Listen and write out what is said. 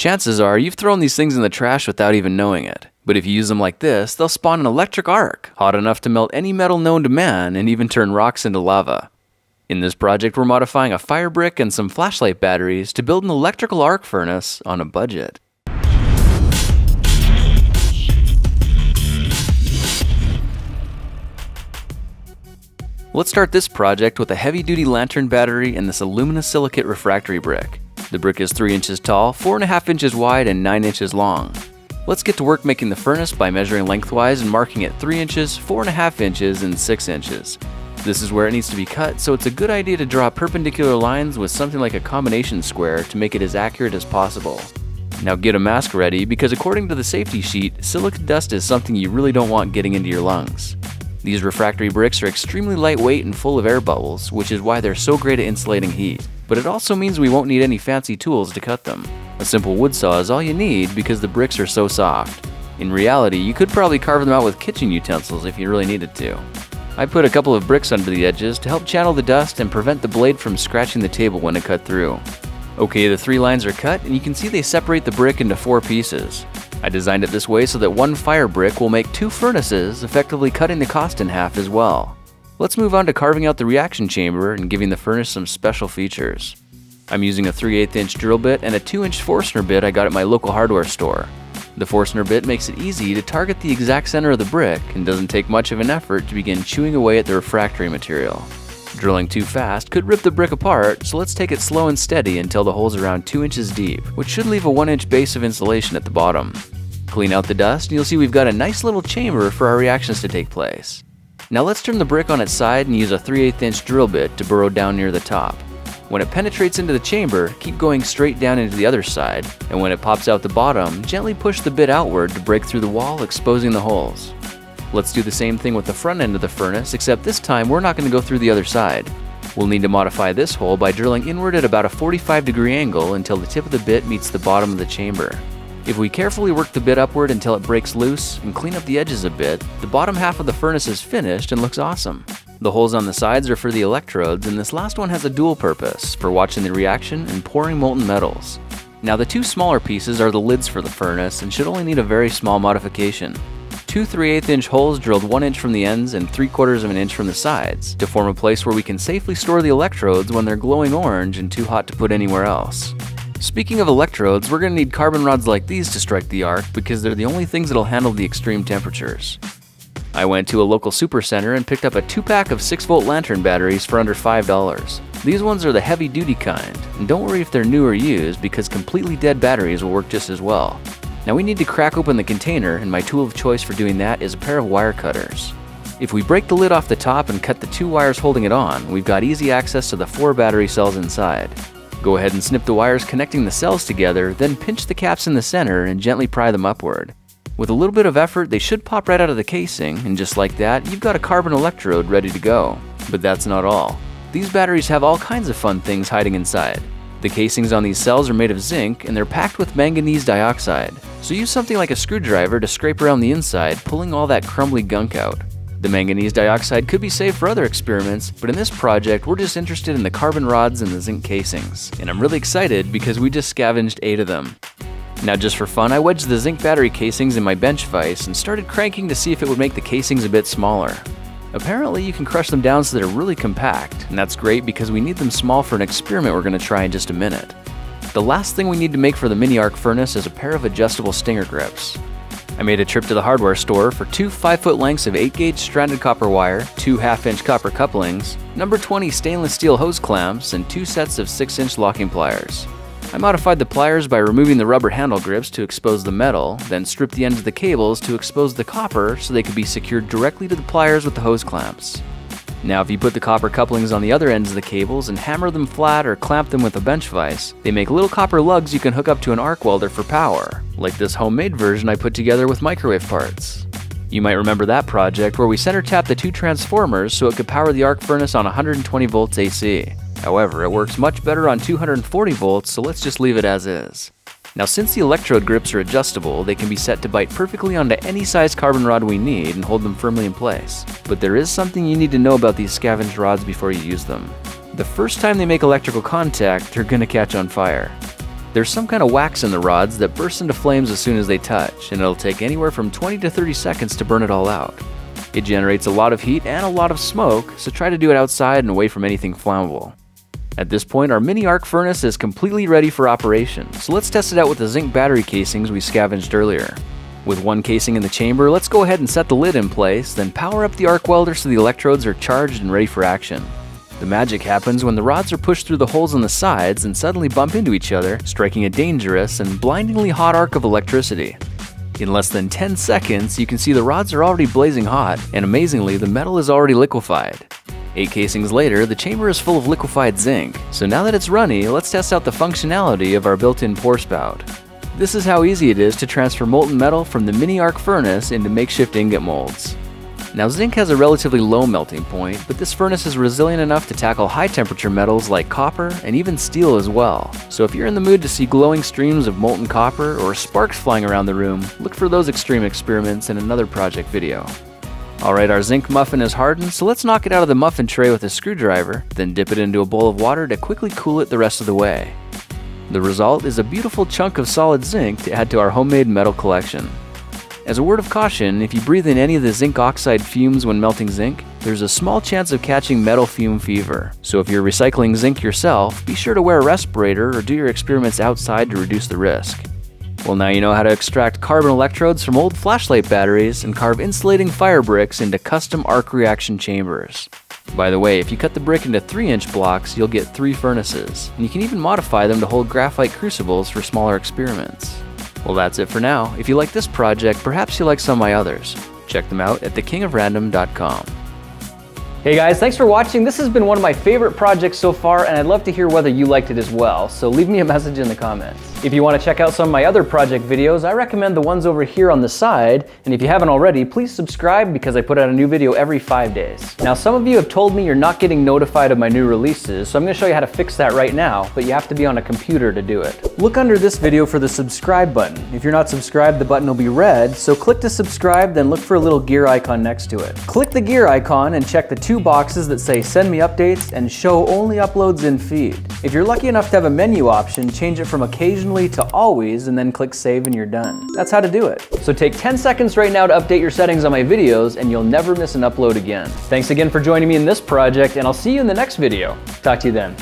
Chances are you've thrown these things in the trash without even knowing it. But if you use them like this, they'll spawn an electric arc, hot enough to melt any metal known to man and even turn rocks into lava. In this project, we're modifying a fire brick and some flashlight batteries to build an electrical arc furnace on a budget. Let's start this project with a heavy-duty lantern battery and this aluminosilicate refractory brick. The brick is 3 inches tall, 4.5 inches wide, and 9 inches long. Let's get to work making the furnace by measuring lengthwise and marking it 3 inches, 4.5 inches, and 6 inches. This is where it needs to be cut, so it's a good idea to draw perpendicular lines with something like a combination square to make it as accurate as possible. Now get a mask ready, because according to the safety sheet, silica dust is something you really don't want getting into your lungs. These refractory bricks are extremely lightweight and full of air bubbles, which is why they're so great at insulating heat. But it also means we won't need any fancy tools to cut them. A simple wood saw is all you need because the bricks are so soft. In reality, you could probably carve them out with kitchen utensils if you really needed to. I put a couple of bricks under the edges to help channel the dust and prevent the blade from scratching the table when it cut through. Okay, the 3 lines are cut and you can see they separate the brick into 4 pieces. I designed it this way so that one fire brick will make 2 furnaces, effectively cutting the cost in half as well. Let's move on to carving out the reaction chamber and giving the furnace some special features. I'm using a 3/8 inch drill bit and a 2-inch Forstner bit I got at my local hardware store. The Forstner bit makes it easy to target the exact center of the brick and doesn't take much of an effort to begin chewing away at the refractory material. Drilling too fast could rip the brick apart, so let's take it slow and steady until the hole's around 2 inches deep, which should leave a 1-inch base of insulation at the bottom. Clean out the dust and you'll see we've got a nice little chamber for our reactions to take place. Now let's turn the brick on its side and use a 3/8 inch drill bit to burrow down near the top. When it penetrates into the chamber, keep going straight down into the other side, and when it pops out the bottom, gently push the bit outward to break through the wall, exposing the holes. Let's do the same thing with the front end of the furnace, except this time we're not going to go through the other side. We'll need to modify this hole by drilling inward at about a 45-degree angle until the tip of the bit meets the bottom of the chamber. If we carefully work the bit upward until it breaks loose and clean up the edges a bit, the bottom half of the furnace is finished and looks awesome. The holes on the sides are for the electrodes, and this last one has a dual purpose, for watching the reaction and pouring molten metals. Now the 2 smaller pieces are the lids for the furnace and should only need a very small modification. 2 3/8 inch holes drilled 1 inch from the ends and 3/4 of an inch from the sides to form a place where we can safely store the electrodes when they're glowing orange and too hot to put anywhere else. Speaking of electrodes, we're going to need carbon rods like these to strike the arc because they're the only things that'll handle the extreme temperatures. I went to a local supercenter and picked up a 2-pack of 6-volt lantern batteries for under $5. These ones are the heavy-duty kind, and don't worry if they're new or used because completely dead batteries will work just as well. Now we need to crack open the container, and my tool of choice for doing that is a pair of wire cutters. If we break the lid off the top and cut the 2 wires holding it on, we've got easy access to the 4 battery cells inside. Go ahead and snip the wires connecting the cells together, then pinch the caps in the center and gently pry them upward. With a little bit of effort, they should pop right out of the casing, and just like that, you've got a carbon electrode ready to go. But that's not all. These batteries have all kinds of fun things hiding inside. The casings on these cells are made of zinc, and they're packed with manganese dioxide. So use something like a screwdriver to scrape around the inside, pulling all that crumbly gunk out. The manganese dioxide could be saved for other experiments, but in this project we're just interested in the carbon rods and the zinc casings. And I'm really excited because we just scavenged 8 of them. Now just for fun, I wedged the zinc battery casings in my bench vise and started cranking to see if it would make the casings a bit smaller. Apparently you can crush them down so they're really compact, and that's great because we need them small for an experiment we're going to try in just a minute. The last thing we need to make for the mini arc furnace is a pair of adjustable stinger grips. I made a trip to the hardware store for 2 5-foot lengths of 8-gauge stranded copper wire, 2 half-inch copper couplings, number 20 stainless steel hose clamps, and 2 sets of 6-inch locking pliers. I modified the pliers by removing the rubber handle grips to expose the metal, then stripped the ends of the cables to expose the copper so they could be secured directly to the pliers with the hose clamps. Now if you put the copper couplings on the other ends of the cables and hammer them flat or clamp them with a bench vise, they make little copper lugs you can hook up to an arc welder for power, like this homemade version I put together with microwave parts. You might remember that project where we center tapped the 2 transformers so it could power the arc furnace on 120 volts AC. However, it works much better on 240 volts, so let's just leave it as is. Now since the electrode grips are adjustable, they can be set to bite perfectly onto any size carbon rod we need and hold them firmly in place. But there is something you need to know about these scavenged rods before you use them. The first time they make electrical contact, they're gonna catch on fire. There's some kind of wax in the rods that bursts into flames as soon as they touch, and it'll take anywhere from 20 to 30 seconds to burn it all out. It generates a lot of heat and a lot of smoke, so try to do it outside and away from anything flammable. At this point, our mini arc furnace is completely ready for operation, so let's test it out with the zinc battery casings we scavenged earlier. With one casing in the chamber, let's go ahead and set the lid in place, then power up the arc welder so the electrodes are charged and ready for action. The magic happens when the rods are pushed through the holes on the sides and suddenly bump into each other, striking a dangerous and blindingly hot arc of electricity. In less than 10 seconds, you can see the rods are already blazing hot, and amazingly, the metal is already liquefied. 8 casings later, the chamber is full of liquefied zinc, so now that it's runny, let's test out the functionality of our built-in pour spout. This is how easy it is to transfer molten metal from the mini arc furnace into makeshift ingot molds. Now, zinc has a relatively low melting point, but this furnace is resilient enough to tackle high temperature metals like copper and even steel as well. So if you're in the mood to see glowing streams of molten copper or sparks flying around the room, look for those extreme experiments in another project video. Alright, our zinc muffin is hardened, so let's knock it out of the muffin tray with a screwdriver, then dip it into a bowl of water to quickly cool it the rest of the way. The result is a beautiful chunk of solid zinc to add to our homemade metal collection. As a word of caution, if you breathe in any of the zinc oxide fumes when melting zinc, there's a small chance of catching metal fume fever. So if you're recycling zinc yourself, be sure to wear a respirator or do your experiments outside to reduce the risk. Well, now you know how to extract carbon electrodes from old flashlight batteries and carve insulating fire bricks into custom arc reaction chambers. By the way, if you cut the brick into 3-inch blocks, you'll get 3 furnaces, and you can even modify them to hold graphite crucibles for smaller experiments. Well, that's it for now. If you like this project, perhaps you'll like some of my others. Check them out at thekingofrandom.com. Hey guys, thanks for watching. This has been one of my favorite projects so far, and I'd love to hear whether you liked it as well, so leave me a message in the comments. If you want to check out some of my other project videos, I recommend the ones over here on the side, and if you haven't already, please subscribe because I put out a new video every 5 days. Now, some of you have told me you're not getting notified of my new releases, so I'm going to show you how to fix that right now, but you have to be on a computer to do it. Look under this video for the subscribe button. If you're not subscribed, the button will be red, so click to subscribe, then look for a little gear icon next to it. Click the gear icon and check the 2 boxes that say send me updates and show only uploads in feed. If you're lucky enough to have a menu option, change it from occasionally to always and then click save and you're done. That's how to do it. So take 10 seconds right now to update your settings on my videos and you'll never miss an upload again. Thanks again for joining me in this project and I'll see you in the next video. Talk to you then.